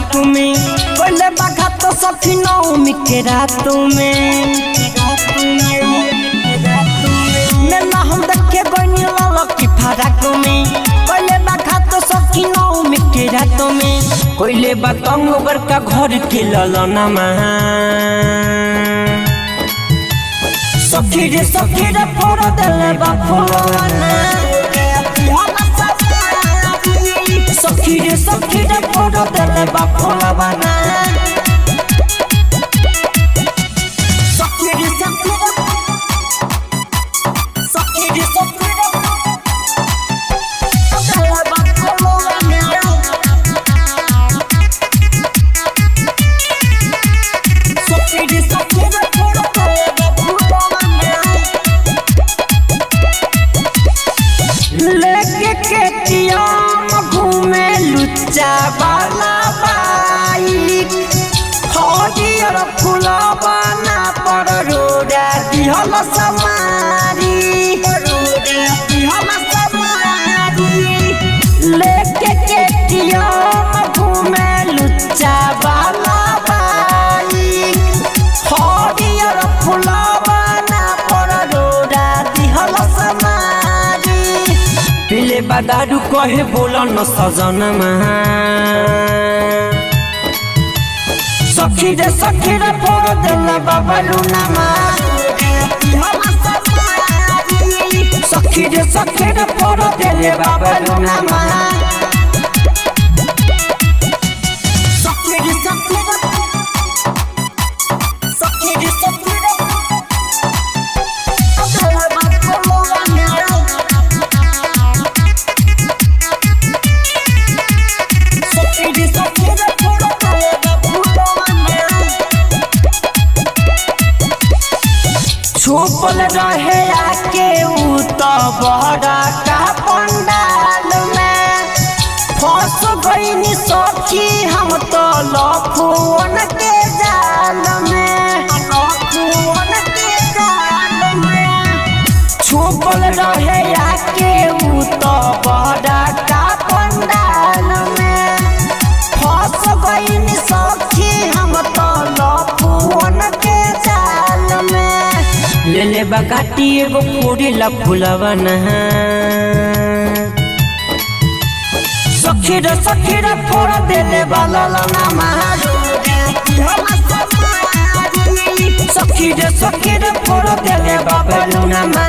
रात में पहले बाघा तो सखी नौमी के रात में मेला हम देखे गनी ललकी फराक में पहले बाघा तो सखी नौमी के रात में कोइले बातंग बड़का घर के ललना सखी रे फोड़ देले बा फुलवाना सखी रे फोड़ देले बा फुलवाना लेके केटीएम घूमे लुच्चा वाला बाइक हरियर फुलवाना पर रोड़ा दिहल समारी लेके केटीएम घूमे लुच्चा वाला बाइक हरियर फुलवाना पर रोड़ा दिहल समारी पीले बादारू कहे बोला न सजनमा सखी रे फोड़ देले बाबा लूनामा सखी रे फोड़ देले बाबा लूनामा छुपल रहे आके उ तो बड़ा का पंडाल में फंस गईनी सखी हम तो लफुअन के जाल में छुपल रहे आके उ तो बड़ा का पंडाल में फंस गईनी सखी हम तो लफुअन के जाल में ले बगाटी एगो फोड़ी ला फुलवाना सखी रे फोड़ देले वाला लनामा सखी रे फोड़ देले बाबा लूनामा